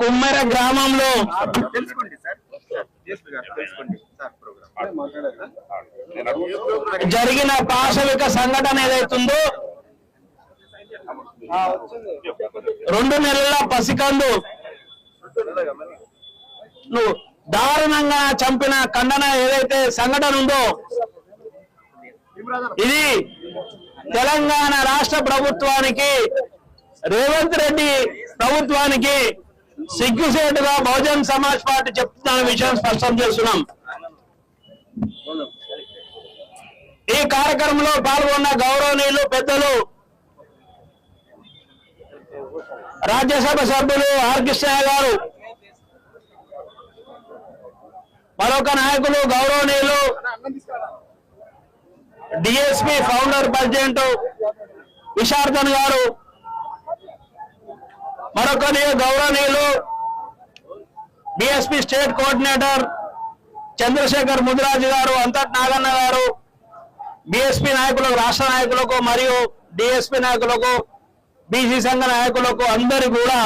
కుమ్మెర గ్రామంలో జరిగిన పాశవిక సంఘటన ఏదైతుందో 2 నెలల పసికందు దారుణంగా చంపిన ఖండన ఏదైతే సంఘటన ఉందో ఇది తెలంగాణ రాష్ట్ర ప్రభుత్వానికి రేవంత్ రెడ్డి ప్రభుత్వానికి సిగ్గుసేటుగా బహుజన్ సమాజ్ పార్టీ చెప్తున్న విషయం స్పష్టం చేస్తున్నాం. ఈ కార్యక్రమంలో పాల్గొన్న గౌరవనీయులు పెద్దలు రాజ్యసభ సభ్యులు ఆర్ కృష్ణయ్య గారు, మరొక నాయకులు గౌరవనీయులు డిఎస్పి ఫౌండర్ ప్రెసిడెంట్ విశార్దన్ గారు, మరొక గౌరవనీయులు బిఎస్పి స్టేట్ కోఆర్డినేటర్ చంద్రశేఖర్ ముదిరాజు గారు, అంతటి నాగన్న గారు, బిఎస్పి నాయకులకు, రాష్ట్ర నాయకులకు మరియు డిఎస్పి నాయకులకు, బీసీ సంఘ నాయకులకు అందరు కూడా,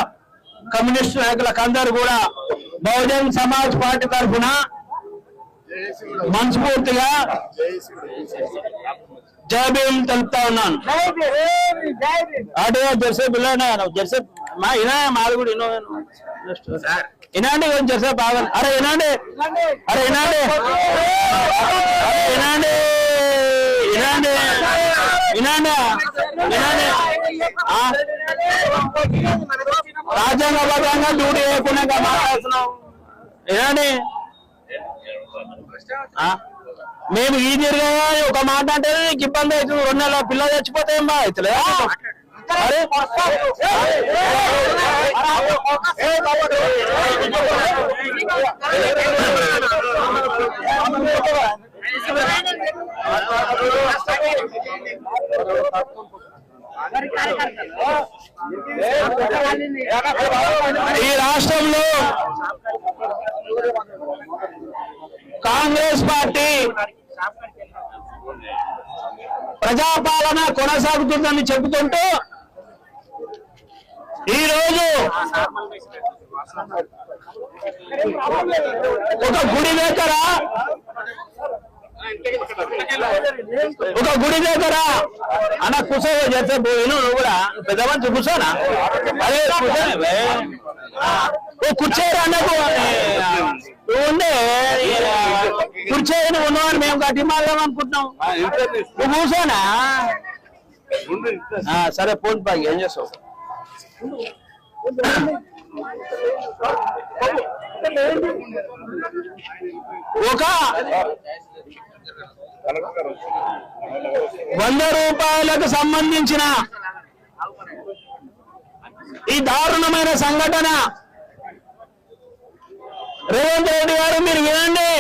కమ్యూనిస్ట్ నాయకులకు అందరూ కూడా బహుజన్ సమాజ్ పార్టీ తరఫున మనస్ఫూర్తిగా జై భీమ్ తెలుపుతా ఉన్నాను. అటు జెర్సేపు జెర్సేపు మాది కూడా వినండి, కొంచెం జెర్సేపు ఆగండి. అరే వినండి, అరే వినండి, వినండి, వినండి, వినండి, వినండి. రాజ్యాంగబద్ధంగా డ్యూటీ చేయకుండా మాట్లాడుతున్నాం. వినండి, మేము ఈ తిరిగా ఒక మాట అంటే నీకు ఇబ్బంది అవుతుంది. 2 నెలల పిల్లలు చచ్చిపోతే ఏం బాగా అవుతుంది. ఈ రాష్ట్రంలో కాంగ్రెస్ పార్టీ ప్రజాపాలన కొనసాగుతుందని చెబుతుంటూ ఈరోజు ఒక గుడి దగ్గర అన్న కూర్చో చేస్తే నువ్వు కూడా పెద్ద మంచి కూర్చోనా? అదే కూర్చోరు అన్నకు ఉండే కూర్చోని ఉన్నవాడు మేము గట్టి మాట్లాడదాం అనుకుంటున్నాం. నువ్వు కూర్చోనా? సరే ఫోన్ పై ఏం చేస్తావు? ఒక 100 రూపాయలకు సంబంధించిన ఈ దారుణమైన సంఘటన రేవంత్ రెడ్డి గారు మీరు వినండి.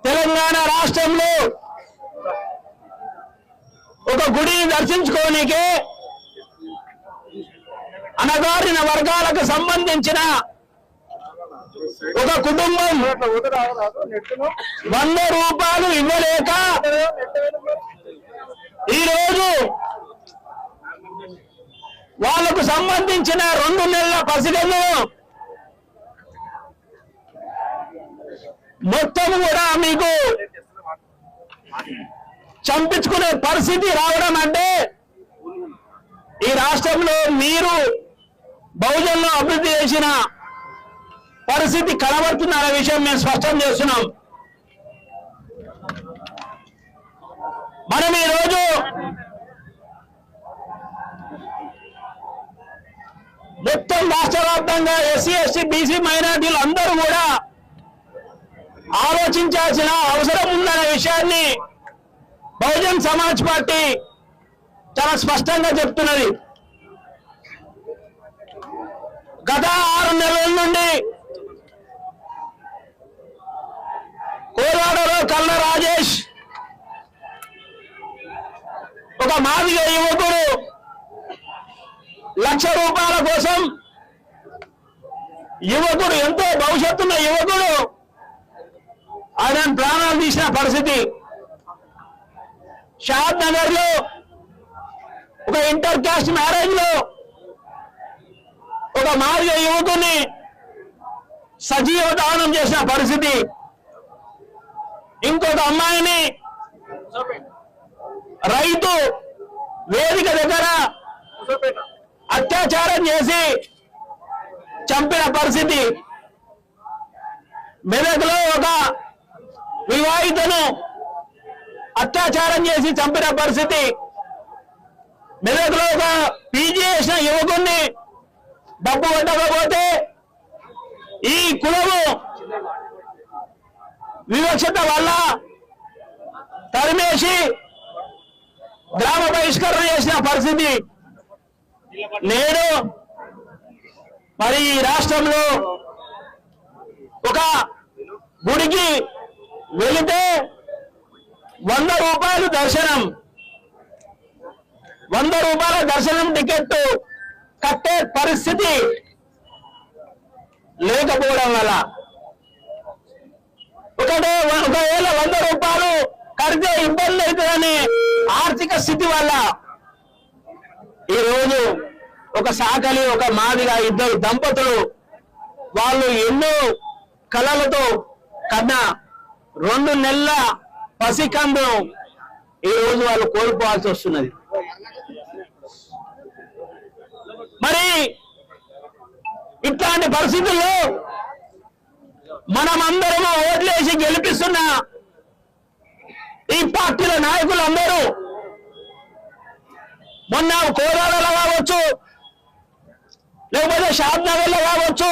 తెలంగాణ రాష్ట్రంలో ఒక గుడిని దర్శించుకోనికే అణగారిన వర్గాలకు సంబంధించిన ఒక కుటుంబం 100 రూపాయలు ఇవ్వలేక ఈరోజు వాళ్లకు సంబంధించిన 2 నెలల పసిగను మొత్తం కూడా మీకు చంపించుకునే పరిస్థితి రావడం అంటే ఈ రాష్ట్రంలో మీరు బహుజనులు అభివృద్ధి చేసిన పరిస్థితి కనబడుతుందనే విషయం మేము స్పష్టం చేస్తున్నాం. మనం ఈరోజు మొత్తం రాష్ట్ర వ్యాప్తంగా ఎస్సీ, ఎస్టీ, బీసీ, మైనార్టీలు అందరూ కూడా ఆలోచించాల్సిన అవసరం ఉందనే విషయాన్ని బహుజన్ సమాజ్ పార్టీ చాలా స్పష్టంగా చెప్తున్నది. గత 6 నెలల నుండి కోలాడలో కల్ల రాజేష్ ఒక మాదిగ యువకుడు 1,00,000 రూపాయల కోసం యువకుడు ఎంతో భవిష్యత్తున్న యువకుడు ఆయన ప్రాణాలు తీసిన పరిస్థితి. షాద్ నగర్ లో ఒక ఇంటర్ కాస్ట్ మ్యారేజ్ లో మాదిగ యువకుని సజీవ దానం చేసిన పరిస్థితి, ఇంకొక అమ్మాయిని రైతు వేదిక దగ్గర అత్యాచారం చేసి చంపిన పరిస్థితి, మెదక్లో ఒక వివాహితను అత్యాచారం చేసి చంపిన పరిస్థితి, మెదక్లో ఒక పీజీ చేసిన యువకుడిని డబ్బు కొట్టకపోతే ఈ కులము వివక్షత వల్ల తరిమేసి గ్రామ బహిష్కరణ చేసిన పరిస్థితి. నేడు మరి ఈ రాష్ట్రంలో ఒక గుడికి వెళితే 100 రూపాయలు దర్శనం, 100 రూపాయల దర్శనం టికెట్ కట్టే పరిస్థితి లేకపోవడం వల్ల, ఒకవేళ 100 రూపాయలు కడితే ఇబ్బంది అవుతుందని ఆర్థిక స్థితి వల్ల ఈరోజు ఒక సాకలి ఒక మాదిగా ఇద్దరు దంపతులు వాళ్ళు ఎన్నో కళలతో కన్నా 2 నెలల పసికందు ఈ రోజు వాళ్ళు కోల్పోవాల్సి వస్తున్నది. మరి ఇట్లాంటి పరిస్థితుల్లో మనమందరము ఓట్లేసి గెలిపిస్తున్న ఈ పార్టీల నాయకులందరూ మొన్న కోదాడలో కావచ్చు, లేకపోతే షాద్నగర్లో కావచ్చు,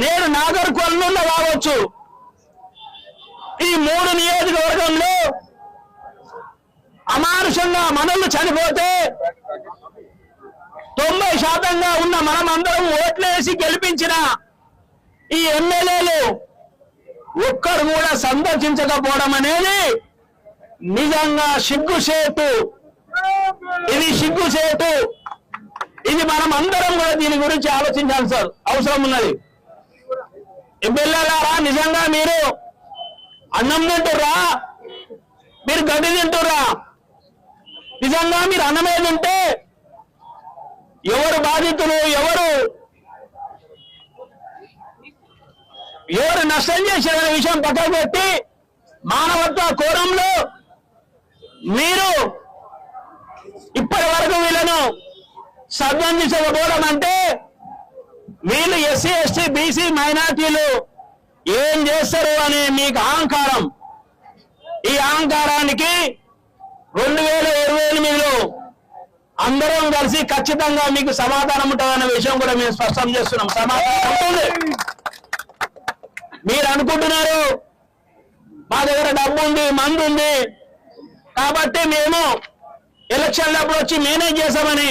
నేడు నాగర్ కర్నూలులో కావచ్చు, ఈ 3 నియోజకవర్గంలో అమానుషంగా మనల్ని చనిపోతే 90% ఉన్న మనమందరం ఓట్లేసి గెలిపించిన ఈ ఎమ్మెల్యేలు ఒక్కరు కూడా సందర్శించకపోవడం అనేది నిజంగా సిగ్గుచేటు. ఇది సిగ్గుచేటు. ఇది మనం అందరం కూడా దీని గురించి ఆలోచించాల్సిన అవసరం ఉన్నది. ఎమ్మెల్యేలారా, నిజంగా మీరు అన్నం తింటుర్రా? మీరు గడ్డి తింటుర్రా? నిజంగా మీరు అన్నమే తింటే ఎవరు బాధితులు, ఎవరు నష్టం చేశారనే విషయం పక్కన పెట్టి మానవత్వ కోణంలో మీరు ఇప్పటి వరకు వీళ్ళను సంబంధించకపోవడం అంటే వీళ్ళు ఎస్సీ ఎస్టీ బీసీ మైనార్టీలు ఏం చేస్తారు అనే మీకు అహంకారం. ఈ అహంకారానికి 2028లో అందరం కలిసి ఖచ్చితంగా మీకు సమాధానం ఉంటుందన్న విషయం కూడా మేము స్పష్టం చేస్తున్నాం. సమాధానం ఉంటుంది. మీరు అనుకుంటున్నారు మా దగ్గర డబ్బు ఉంది, మందు ఉంది కాబట్టి మేము ఎలక్షన్లప్పుడు వచ్చి మేనేజ్ చేసామని.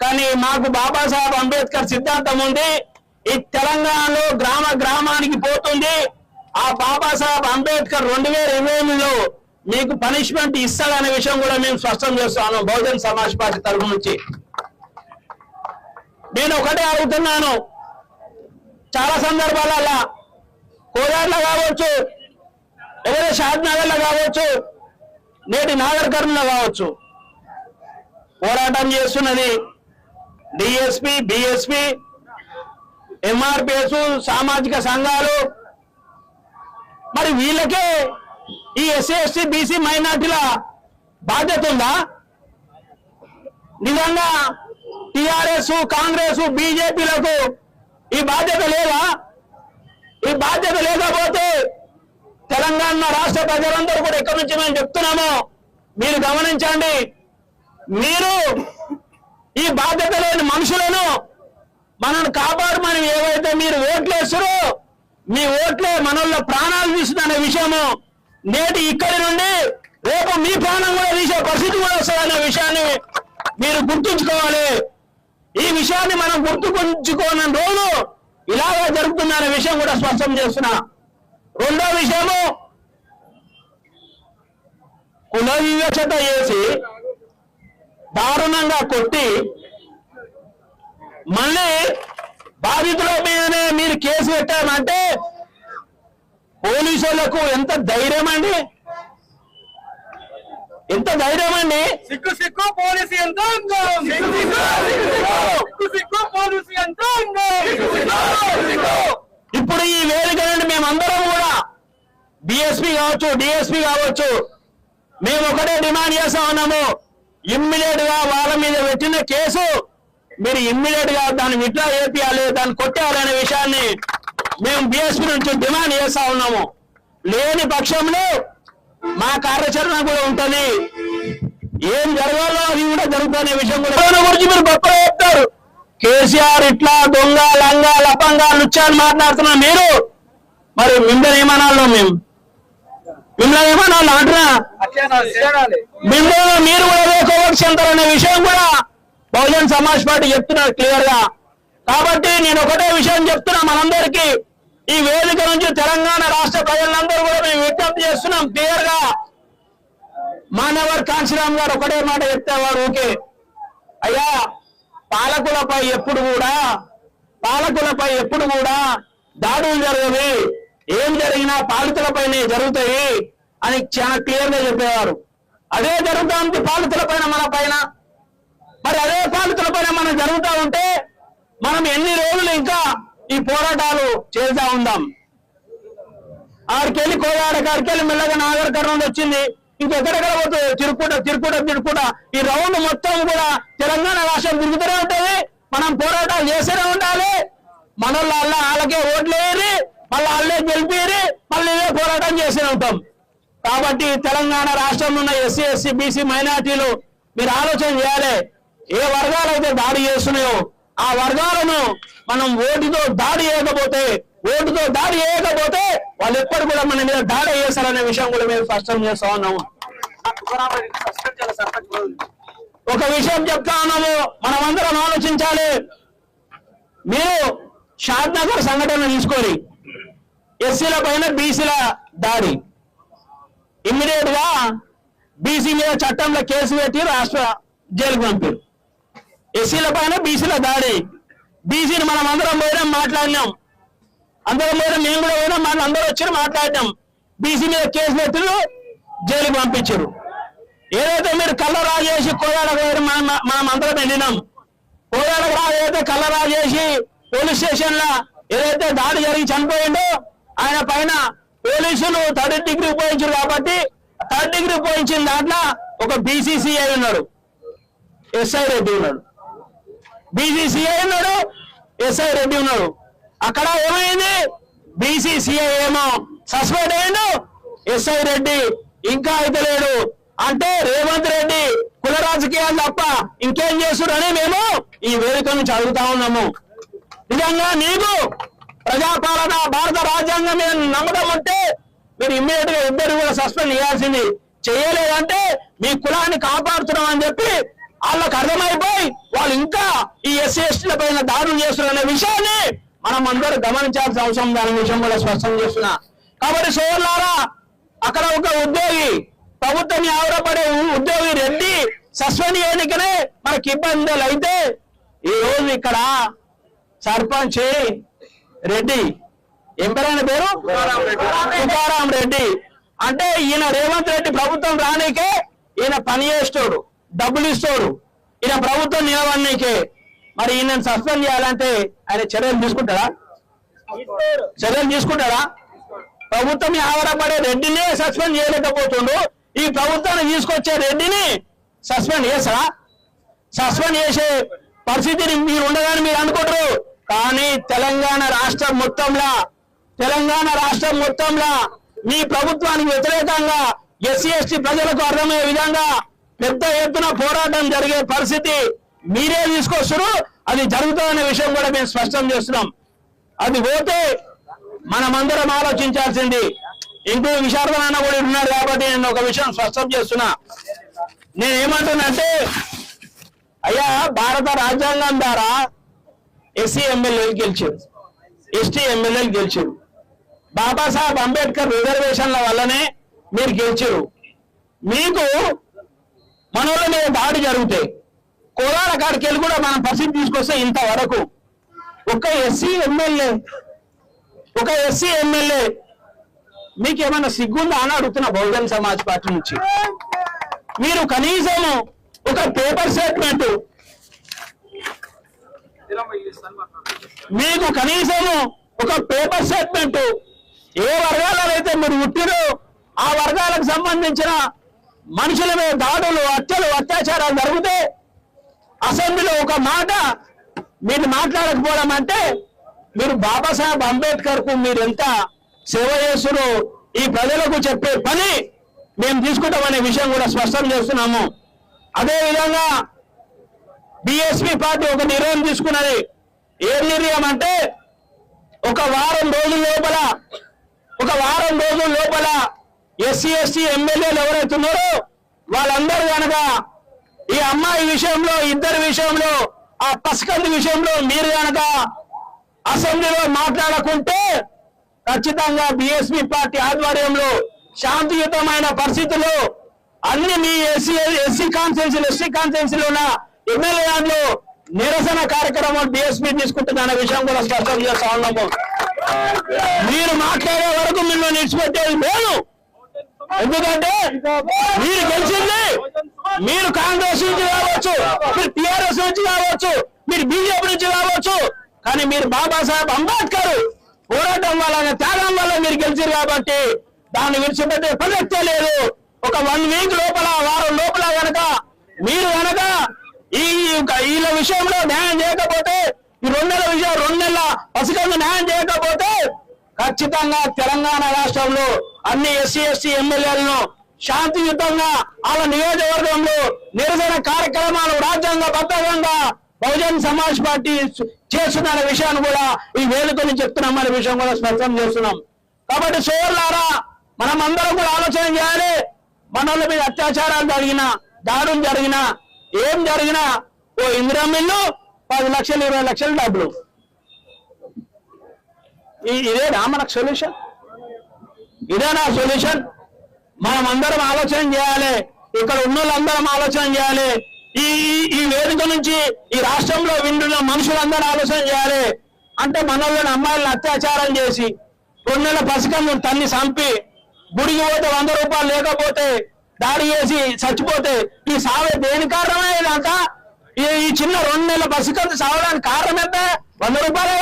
కానీ మాకు బాబాసాహెబ్ అంబేద్కర్ సిద్ధాంతం ఉంది. ఈ తెలంగాణలో గ్రామానికి పోతుంది. ఆ బాబాసాహెబ్ అంబేద్కర్ 2028లో మీకు పనిష్మెంట్ ఇస్తాడనే విషయం కూడా మేము స్పష్టం చేస్తాను బహుజన్ సమాజ్ పార్టీ తరఫు నుంచి. నేను ఒకటే అడుగుతున్నాను, చాలా సందర్భాలలో కోదాడలో కావచ్చు, ఎవరైనా షాద్నగర్లో కావచ్చు, నేటి నాగర్ కర్నూలులో కావచ్చు, పోరాటం చేస్తున్నది డిఎస్పీ, బిఎస్పీ, ఎంఆర్పిఎస్, సామాజిక సంఘాలు. మరి వీళ్ళకే ఈ ఎస్సీ ఎస్టీ బీసీ మైనార్టీల బాధ్యత ఉందా? నిజంగా టిఆర్ఎస్, కాంగ్రెస్, బీజేపీలకు ఈ బాధ్యత లేదా? ఈ బాధ్యత లేకపోతే తెలంగాణ రాష్ట్ర ప్రజలందరూ కూడా ఎక్కడి నుంచి మేము చెప్తున్నామో మీరు గమనించండి. మీరు ఈ బాధ్యత లేని మనుషులను మనల్ని కాపాడమని ఏవైతే మీరు ఓట్లు వేస్తారో మీ ఓట్లే మనల్లో ప్రాణాలు తీస్తుందనే విషయము నేటి ఇక్కడి నుండి రేపు మీ ప్రాణం కూడా తీసే పరిస్థితి కూడా వస్తుందనే విషయాన్ని మీరు గుర్తుంచుకోవాలి. ఈ విషయాన్ని మనం గుర్తుంచుకోని రోజు ఇలాగా జరుగుతుందనే విషయం కూడా స్పష్టం చేస్తున్నా. రెండో విషయము, కుల వివక్షత చేసి దారుణంగా కొట్టి మళ్ళీ బాధితుల మీదనే మీరు కేసు పెట్టామంటే పోలీసులకు ఎంత ధైర్యం అండి, ఎంత ధైర్యం అండి. సిగ్గు సిగ్గు పోలీసు యంత్రాంగం, సిగ్గు సిగ్గు ఈఎస్పీ కావచ్చు, డిఎస్పీ కావచ్చు, మేము ఒకటే డిమాండ్ చేస్తా ఉన్నాము. ఇమ్మీడియట్ గా వాళ్ళ మీద పెట్టిన కేసు మీరు ఇమ్మీడియట్ గా దాన్ని విత్డ్రా చేయాలి, దాన్ని కొట్టేయాలి అనే విషయాన్ని మేము బీఎస్పీ నుంచి డిమాండ్ చేస్తా ఉన్నాము. లేని పక్షంలో మా కార్యాచరణ కూడా ఉంటుంది. ఏం జరగాలో అది కూడా జరుగుతున్న విషయం కూడా గురించి మీరు గొప్పగా చెప్తారు. కేసీఆర్ ఇట్లా దొంగ లంగా లపంగా లుచ్చాన్ని మాట్లాడుతున్నా మీరు, మరి మిమ్మల్ని ఏమనాలో మిమ్మల్ని ఏమనాలో అంటున్నా మిమ్మల్ని మీరు కూడా కోవట్ సెంటర్ అనే విషయం కూడా బహుజన్ సమాజ్ పార్టీ చెప్తున్నారు క్లియర్ గా. కాబట్టి నేను ఒకటే విషయం చెప్తున్నా మనందరికీ, ఈ వేదిక నుంచి తెలంగాణ రాష్ట్ర ప్రజలందరూ కూడా మేము విజ్ఞప్తి చేస్తున్నాం క్లియర్ గా. మానవర్ కాంశీరామ్ గారు ఒకటే మాట చెప్తేవారు ఓకే అయ్యా, పాలకులపై ఎప్పుడు కూడా దాడులు జరగవి, ఏం జరిగినా పాలితులపైనే జరుగుతాయి అని చాలా క్లియర్ గా చెప్పేవారు. అదే జరుగుతుంది పాలితులపైన మన పైన. మరి అదే పాలితులపైన మనం జరుగుతూ ఉంటే మనం ఎన్ని రోజులు ఇంకా ఈ పోరాటాలు చేస్తూ ఉందాం. ఆడికెళ్ళి కోయాడ కాడికెళ్ళి మెల్లగా నాగర్ కర్నూలు వచ్చింది, ఇంకెక్కడెక్కడ పోతుంది తిరుక్కుంటా ఈ రౌండ్ మొత్తం కూడా తెలంగాణ రాష్ట్రం తిరుగుతూనే ఉంటుంది. మనం పోరాటాలు చేస్తూనే ఉండాలి. మనోళ్ళ వాళ్ళకే ఓట్లు వేయరి, మళ్ళీ వాళ్ళే గెలిపేరి, మళ్ళీ ఇదే పోరాటం చేస్తూనే ఉంటాం. కాబట్టి తెలంగాణ రాష్ట్రంలో ఉన్న ఎస్సీ ఎస్సీ బీసీ మైనార్టీలు మీరు ఆలోచన చేయాలి. ఏ వర్గాలు అయితే దాడి చేస్తున్నాయో ఆ వర్గాలను మనం ఓటుతో దాడి చేయకపోతే వాళ్ళు ఎప్పుడు కూడా మన మీద దాడి చేస్తారనే విషయం కూడా మేము స్పష్టం చేస్తా ఉన్నాము. ఒక విషయం చెప్తా ఉన్నాము, మనమందరం ఆలోచించాలి. మీరు షాద్ నగర్ సంఘటన తీసుకొని ఎస్సీల పైన బీసీల దాడి, ఇమ్మీడియట్ గా బీసీ మీద చట్టంలో కేసు పెట్టి రాష్ట్ర జైలుకు పంపారు. ఎస్సీల పైన బీసీల దాడి, బీసీని మనం అందరం పోయినా మాట్లాడినాం, మేము కూడా పోయినా అందరూ వచ్చి మాట్లాడినాం. బీసీ మీద కేసు పెట్టి జైలుకు పంపించారు. ఏదైతే మీరు కళ్ళ రాజేసి కోయాలకు మనం అందరం వెళ్ళినాం. కోయాలకు ఏదైతే కళ్ళ రాజేసి పోలీస్ స్టేషన్ లో ఏదైతే దాడి జరిగి చనిపోయిందో ఆయన పైన పోలీసులు 3rd డిగ్రీ ఉపయోగించారు. కాబట్టి 3rd డిగ్రీ ఉపయోగించిన దాంట్లో ఒక బీసీసీఐ ఉన్నాడు, ఎస్ఐ రెడ్డి ఉన్నాడు. బీసీసీఐ ఉన్నాడు, ఎస్ఐ రెడ్డి ఉన్నాడు. అక్కడ ఏమైంది, బీసీసీఐ ఏమో సస్పెండ్ అయ్యాడు, ఎస్ఐ రెడ్డి ఇంకా అయితే లేడు. అంటే రేవంత్ రెడ్డి కుల రాజకీయాలు తప్ప ఇంకేం చేస్తున్నారని మేము ఈ వేదిక నుంచి అడుగుతా ఉన్నాము. నిజంగా నీకు ప్రజాపాలన భారత రాజ్యాంగం మీద నమ్మకం ఉంటే మీరు ఇమ్మీడియట్ గా ఇద్దరు కూడా సస్పెండ్ చేయాల్సింది. చేయలేదంటే మీ కులాన్ని కాపాడుతున్నాం అని చెప్పి వాళ్ళకు అర్థమైపోయి వాళ్ళు ఇంకా ఈ ఎస్సీ ఎస్టీల పైన దాడులు చేస్తున్నారనే విషయాన్ని మనం అందరూ గమనించాల్సిన అవసరం దాని విషయం కూడా స్పష్టం చేస్తున్నా. కాబట్టి సోదరులారా, అక్కడ ఒక ఉద్యోగి, ప్రభుత్వం ఆవిరపడే ఉద్యోగి రెడ్డి సస్పెండ్ చేయడానికనే మనకి ఇబ్బందులు అయితే ఈ రోజు ఇక్కడ సర్పంచ్ రెడ్డి, ఏం పేరైన పేరు తుకారాం రెడ్డి, అంటే ఈయన రేవంత్ రెడ్డి ప్రభుత్వం రానికే ఈయన పని చేస్తాడు, డబ్బులు ఇస్తాడు, ఈయన ప్రభుత్వం నిలవడానికే. మరి ఈయన సస్పెండ్ చేయాలంటే ఆయన చర్యలు తీసుకుంటాడా? ప్రభుత్వం ఆధారపడే రెడ్డిని సస్పెండ్ చేయలేకపోతుండు, ఈ ప్రభుత్వాన్ని తీసుకొచ్చే రెడ్డిని సస్పెండ్ చేస్తారా? సస్పెండ్ చేసే పరిస్థితిని మీరు ఉండదని మీరు అనుకుంటారు. కానీ తెలంగాణ రాష్ట్రం మొత్తంలో మీ ప్రభుత్వానికి వ్యతిరేకంగా ఎస్సీ ఎస్టీ ప్రజలకు అర్థమయ్యే విధంగా పెద్ద ఎత్తున పోరాటం జరిగే పరిస్థితి మీరే తీసుకొస్తారు. అది జరుగుతుందనే విషయం కూడా మేము స్పష్టం చేస్తున్నాం. అది పోతే మనమందరం ఆలోచించాల్సింది. ఇంకో విశారదనాన్న కూడా ఉన్నాడు కాబట్టి నేను ఒక విషయం స్పష్టం చేస్తున్నా. నేనేమంటున్నానంటే, అయ్యా భారత రాజ్యాంగం ద్వారా ఎస్సీ ఎమ్మెల్యేలు గెలిచారు, ఎస్టీ ఎమ్మెల్యేలు గెలిచారు. బాబాసాహెబ్ అంబేద్కర్ రిజర్వేషన్ల వల్లనే మీరు గెలిచారు. మీకు మనోళ్ళ మీద దాడి జరుగుతాయి. కోలాల కాడికి వెళ్ళి కూడా మనం పరిస్థితి తీసుకొస్తే ఇంతవరకు ఒక ఎస్సీ ఎమ్మెల్యే మీకేమన్నా సిగ్గుందా అని అడుగుతున్నా బహుజన్ సమాజ్ పార్టీ నుంచి. మీరు కనీసం ఒక పేపర్ స్టేట్మెంట్, ఏ వర్గాలలో అయితే మీరు పుట్టిరో ఆ వర్గాలకు సంబంధించిన మనుషుల మీద దాడులు, హత్యలు, అత్యాచారాలు జరిగితే అసెంబ్లీలో ఒక మాట మీరు మాట్లాడకపోవడం అంటే మీరు బాబాసాహెబ్ అంబేద్కర్ కు మీరు ఎంత సేవ చేస్తురో ఈ ప్రజలకు చెప్పే పని మేము తీసుకుంటామనే విషయం కూడా స్పష్టం చేస్తున్నాము. అదేవిధంగా బీఎస్పీ పార్టీ ఒక నిర్ణయం తీసుకున్నది. ఏం నిర్ణయం అంటే ఒక వారం రోజుల లోపల ఎస్సీ ఎస్టీ ఎమ్మెల్యేలు ఎవరైతే ఉన్నారో వాళ్ళందరూ కనుక ఈ అమ్మాయి విషయంలో, ఇద్దరి విషయంలో, ఆ పసికంది విషయంలో మీరు కనుక అసెంబ్లీలో మాట్లాడకుంటే ఖచ్చితంగా బీఎస్పీ పార్టీ ఆధ్వర్యంలో శాంతియుతమైన పరిస్థితుల్లో అన్ని మీ ఎస్సీ కాన్స్టిట్యూన్సీలు, ఎస్టీ కాన్స్టిట్యూన్సీలు ఉన్న ఎమ్మెల్యేలు నిరసన కార్యక్రమాలు బీఎస్పీ తీసుకుంటుందనే విషయం కూడా స్పష్టం చేస్తా ఉన్నాము. మీరు మాట్లాడే వరకు మిమ్మల్ని నిడిచిపెట్టేది లేదు. ఎందుకంటే మీరు గెలిచింది మీరు కాంగ్రెస్ నుంచి కావచ్చు, మీరు టిఆర్ఎస్ నుంచి కావచ్చు, మీరు బీజేపీ నుంచి కావచ్చు, కానీ మీరు బాబాసాహెబ్ అంబేద్కర్ పోరాటం వల్ల, త్యాగం వల్ల మీరు గెలిచారు కాబట్టి దాన్ని విడిచిపెట్టే ప్రసక్తే లేదు. ఒక 1 వీక్ లోపల, వారం లోపల కనుక మీరు కనుక వీళ్ళ విషయంలో న్యాయం చేయకపోతే, ఈ 2 నెలల పసికందు న్యాయం చేయకపోతే ఖచ్చితంగా తెలంగాణ రాష్ట్రంలో అన్ని ఎస్సీ ఎస్టీ ఎమ్మెల్యేలను శాంతియుతంగా వాళ్ళ నియోజకవర్గంలో నిరసన కార్యక్రమాలు రాజ్యాంగబద్ధంగా బహుజన్ సమాజ్ పార్టీ చేస్తున్న విషయాన్ని కూడా ఈ వేదికని చెప్తున్నాం అనే విషయం కూడా స్పష్టం చేస్తున్నాం. కాబట్టి సోదరులారా, మనం అందరం కూడా ఆలోచన చేయాలి. మనోళ్ళ మీద అత్యాచారాలు జరిగినా, దాడులు జరిగినా, ఏం జరిగినా ఓ ఇందిరమ్మ ఇల్లు 10 లక్షలు 20 లక్షలు డబ్బులు, ఇదేనా మనకు సొల్యూషన్? ఇదేనా సొల్యూషన్? మనం అందరం ఆలోచన చేయాలి. ఇక్కడ ఉన్న వాళ్ళందరం ఆలోచన చేయాలి. ఈ వేదిక నుంచి ఈ రాష్ట్రంలో వింటున్న మనుషులందరూ ఆలోచన చేయాలి. అంటే మనోళ్ళని అమ్మాయిలను అత్యాచారం చేసి 2 నెలల పసికందు తల్లి చంపి గుడికి పోతే 100 రూపాయలు లేకపోతే దాడి చేసి చచ్చిపోతే ఈ సావే దేని కారణమే? ఇదంతా ఈ చిన్న 2 నెలల పసికందు సావడానికి కారణం ఎంత? 100 రూపాయలే.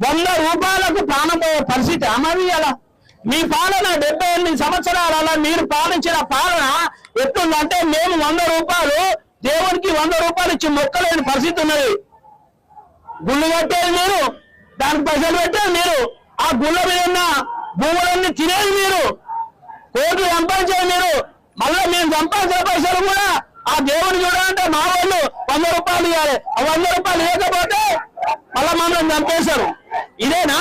100 రూపాయలకు ప్రాణం పోయే పరిస్థితి అమలు అలా. మీ పాలన 78 సంవత్సరాల మీరు పాలించిన పాలన ఎట్లుందంటే మేము 100 రూపాయలు దేవునికి 100 రూపాయలు ఇచ్చి మొక్కలేని పరిస్థితి ఉన్నది. గుళ్ళు కట్టేది మీరు, దానికి పైసలు పెట్టేది మీరు, ఆ గుళ్ళ మీద ఉన్న భూములన్నీ తినేది మీరు, కోట్లు సంపాదించేది మీరు. మళ్ళీ మేము సంపాదించిన పైసలు కూడా ఆ దేవుని చూడాలంటే మా వాళ్ళు 100 రూపాయలు ఇవ్వాలి. ఆ 100 రూపాయలు ఇవ్వకపోతే మళ్ళీ మమ్మల్ని చంపేశారు. ఇదేనా